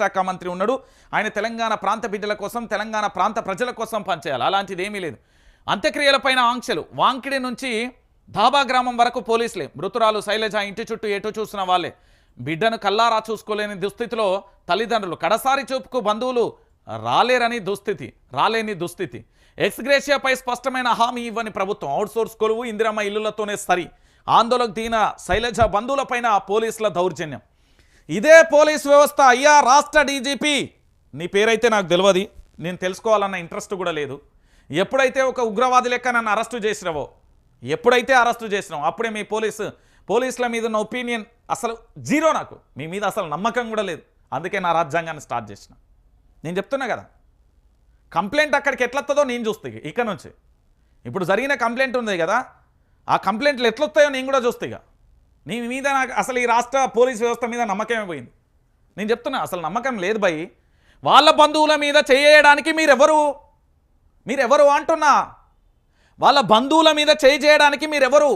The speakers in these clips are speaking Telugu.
శాఖ మంత్రి ఉన్నాడు. ఆయన తెలంగాణ ప్రాంత బిడ్డల కోసం, తెలంగాణ ప్రాంత ప్రజల కోసం పనిచేయాలి. అలాంటిది ఏమీ లేదు. అంత్యక్రియలపైన ఆంక్షలు. వాంకిడి నుంచి ధాబా గ్రామం వరకు పోలీసులే. మృతురాలు శైలజ ఇంటి చుట్టూ ఎటు చూసిన వాళ్ళే. బిడ్డను కల్లారా చూసుకోలేని దుస్థితిలో తల్లిదండ్రులు. కడసారి చూపుకు బంధువులు రాలేని దుస్థితి. ఎక్స్గ్రేషియాపై స్పష్టమైన హామీ ఇవ్వని ప్రభుత్వం. అవుట్సోర్స్ కొలువు, ఇందిరమ్మ ఇల్లులతోనే సరి. ఆందోళనకు దిగిన శైలజ బంధువులపైన పోలీసుల దౌర్జన్యం. ఇదే పోలీస్ వ్యవస్థ. అయ్యా రాష్ట్ర డీజీపీ, నీ పేరైతే నాకు తెలియదు, నేను తెలుసుకోవాలన్న ఇంట్రెస్ట్ కూడా లేదు. ఎప్పుడైతే ఒక ఉగ్రవాది లెక్క నన్ను అరెస్టు చేసినావో, అప్పుడే మీ పోలీసుల మీద ఉన్న ఒపీనియన్ అసలు జీరో. నాకు మీ మీద అసలు నమ్మకం కూడా లేదు. అందుకే నా రాజ్యాంగాన్ని స్టార్ట్ చేసిన. నేను చెప్తున్నా కదా, కంప్లైంట్ అక్కడికి ఎట్లొస్తుందో నేను చూస్తే ఇక నుంచి. ఇప్పుడు జరిగిన కంప్లైంట్ ఉంది కదా, ఆ కంప్లైంట్లు ఎట్లొస్తాయో నేను కూడా చూస్తే. నీ మీద నాకు అసలు ఈ రాష్ట్ర పోలీస్ వ్యవస్థ మీద నమ్మకమే పోయింది. నేను చెప్తున్నా, అసలు నమ్మకం లేదు భయ్. వాళ్ళ బంధువుల మీద చేయడానికి మీరెవరు అంటున్నా. వాళ్ళ బంధువుల మీద చేయడానికి మీరెవరు?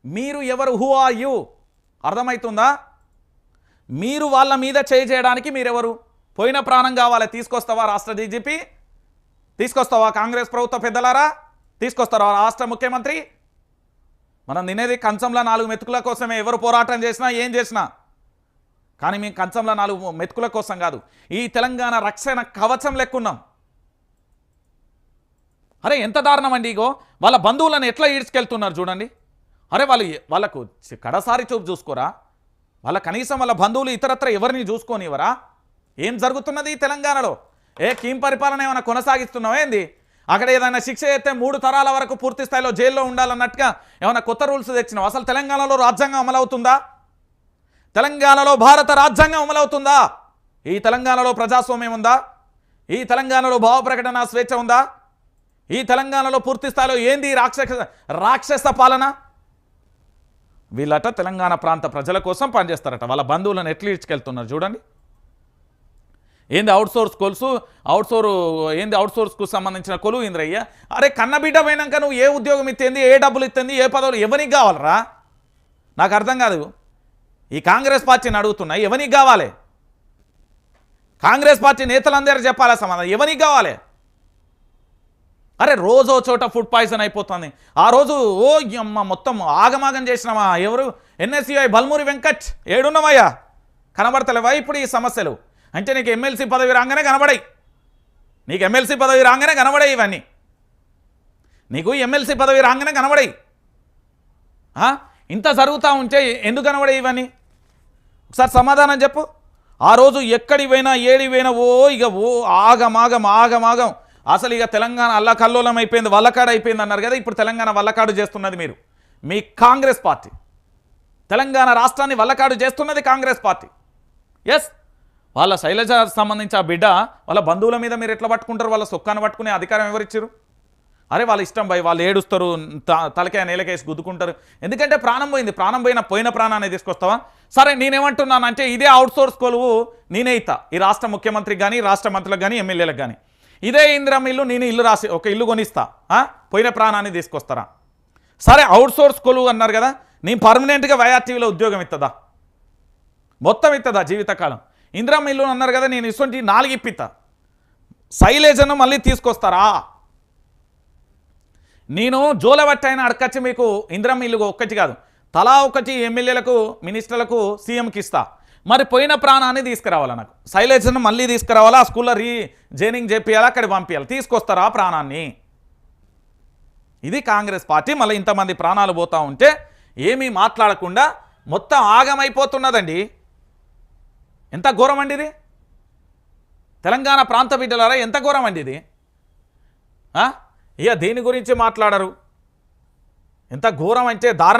మీరు ఎవరు? Who are you? అర్థమవుతుందా? మీరు వాళ్ళ మీద చేయడానికి మీరెవరు? పోయిన ప్రాణం కావాలి, తీసుకొస్తావా రాష్ట్ర డీజీపీ? తీసుకొస్తావా కాంగ్రెస్ ప్రభుత్వ పెద్దలారా? తీసుకొస్తారా రాష్ట్ర ముఖ్యమంత్రి? మనం తినేది కంచంలో 4 మెతుకుల కోసమే. ఎవరు పోరాటం చేసినా ఏం చేసినా కానీ మేము కంచంలో 4 మెతుకుల కోసం కాదు. ఈ తెలంగాణ రక్షణ కవచం లెక్కున్నాం. అరే ఎంత దారుణం అండి. ఇగో వాళ్ళ బంధువులను ఎట్లా ఈడ్చుకెళ్తున్నారు చూడండి. అరే వాళ్ళకు కడసారి చూపు చూసుకోరా? కనీసం వాళ్ళ బంధువులు ఇతరత్ర ఎవరిని చూసుకోనివరా? ఏం జరుగుతున్నది తెలంగాణలో? కీం పరిపాలన ఏమైనా కొనసాగిస్తున్నావా ఏంది? అక్కడ ఏదైనా శిక్ష అయితే 3 తరాల వరకు పూర్తి స్థాయిలో జైల్లో ఉండాలన్నట్టుగా ఏమైనా కొత్త రూల్స్ తెచ్చినావు? అసలు తెలంగాణలో రాజ్యాంగం అమలవుతుందా? తెలంగాణలో భారత రాజ్యాంగం అమలవుతుందా? ఈ తెలంగాణలో ప్రజాస్వామ్యం ఉందా? ఈ తెలంగాణలో భావ ప్రకటన స్వేచ్ఛ ఉందా? ఈ తెలంగాణలో పూర్తి స్థాయిలో ఏంది రాక్షస పాలన? వీళ్ళట తెలంగాణ ప్రాంత ప్రజల కోసం పనిచేస్తారట. వాళ్ళ బంధువులను ఎట్లా ఇడ్చుకెళ్తున్నారు చూడండి. ఏంది అవుట్సోర్స్కు సంబంధించిన కొలువు ఇంద్రయ్య? అరే కన్నబిడ్డ పోయినాక నువ్వు ఏ ఉద్యోగం ఇస్తుంది, ఏ డబ్బులు ఇస్తుంది, ఏ పదవులు ఎవరికి కావాలరా? నాకు అర్థం కాదు. ఈ కాంగ్రెస్ పార్టీని అడుగుతున్నా, ఎవరికి కావాలి? కాంగ్రెస్ పార్టీ నేతలందరూ చెప్పాలా సమాధానం? ఎవరికి కావాలి? అరే రోజో చోట ఫుడ్ పాయిజన్ అయిపోతుంది. ఆ రోజు అమ్మ మొత్తం ఆగమాగం చేసినామా? ఎవరు? ఎన్ఎస్యుఐ బల్మూరి వెంకట్ ఏడున్నామయ్యా? కనబడతలేవా ఇప్పుడు ఈ సమస్యలు? అంటే నీకు ఎమ్మెల్సీ పదవి రాగానే కనబడాయి. ఇవన్నీ నీకు ఎమ్మెల్సీ పదవి రాగానే కనబడాయి. ఇంత జరుగుతూ ఉంటే ఎందుకు కనబడాయి ఇవన్నీ? ఒకసారి సమాధానం చెప్పు. ఆ రోజు ఎక్కడి పోయినా ఏడి పోయినా ఆగమాగం. అసలు ఇక తెలంగాణ అల్లకల్లోలం అయిపోయింది, వల్లకాడు అయిపోయింది అన్నారు కదా. ఇప్పుడు తెలంగాణ వల్లకాడు చేస్తున్నది మీరు, మీ కాంగ్రెస్ పార్టీ. తెలంగాణ రాష్ట్రాన్ని వల్లకాడు చేస్తున్నది కాంగ్రెస్ పార్టీ. ఎస్, వాళ్ళ శైలజ సంబంధించి ఆ బిడ్డ వాళ్ళ బంధువుల మీద మీరు ఎట్లా పట్టుకుంటారు? వాళ్ళ సొక్కాన్ని పట్టుకునే అధికారం ఎవరిచ్చారు? అరే వాళ్ళ ఇష్టం భయ్, వాళ్ళు ఏడుస్తారు, తలకాయ నేలకేసి గుద్దుకుంటారు. ఎందుకంటే ప్రాణం పోయింది. పోయిన ప్రాణాన్ని తీసుకొస్తావా? సరే నేనేమంటున్నానంటే ఇదే అవుట్సోర్స్ కొలువు నేనే ఇస్తా ఈ రాష్ట్ర ముఖ్యమంత్రికి కానీ, రాష్ట్ర మంత్రులకు కానీ, ఎమ్మెల్యేలకు కానీ. ఇదే ఇందిరమ్మ ఇల్లు నేను ఇల్లు రాసి ఒక ఇల్లు కొనిస్తా. పోయిన ప్రాణాన్ని తీసుకొస్తారా? సరే అవుట్సోర్స్ కొలువు అన్నారు కదా, నేను పర్మనెంట్గా వైఆర్టీవీలో ఉద్యోగం ఇస్తుందా? మొత్తం ఇస్తుందా జీవితకాలం? ఇందిరమ్మ ఇల్లు అన్నారు కదా, నేను ఇటువంటి 4 ఇప్పిస్తా. శైలేజను మళ్ళీ తీసుకొస్తారా? నేను జోలబట్టి అయినా అడకచ్చి మీకు ఇందిరమ్మ ఇల్లు ఒక్కటి కాదు, తలా ఒకటి ఎమ్మెల్యేలకు, మినిస్టర్లకు, సీఎంకి ఇస్తా. మరి పోయిన ప్రాణాన్ని తీసుకురావాలా? నాకు శైలేజను మళ్ళీ తీసుకురావాలా? ఆ స్కూల్లో జాయినింగ్ చేపియాలా? అక్కడికి పంపించాలి. తీసుకొస్తారా ప్రాణాన్ని? ఇది కాంగ్రెస్ పార్టీ. మళ్ళీ ఇంతమంది ప్రాణాలు పోతూ ఉంటే ఏమీ మాట్లాడకుండా మొత్తం ఆగమైపోతున్నదండి. ఎంత ఘోరం అండి ఇది? తెలంగాణ ప్రాంత బిడ్డలారా ఎంత ఘోరం అండి ఇది? ఇక దేని గురించి మాట్లాడరు? ఎంత ఘోరం అంటే దారుణంగా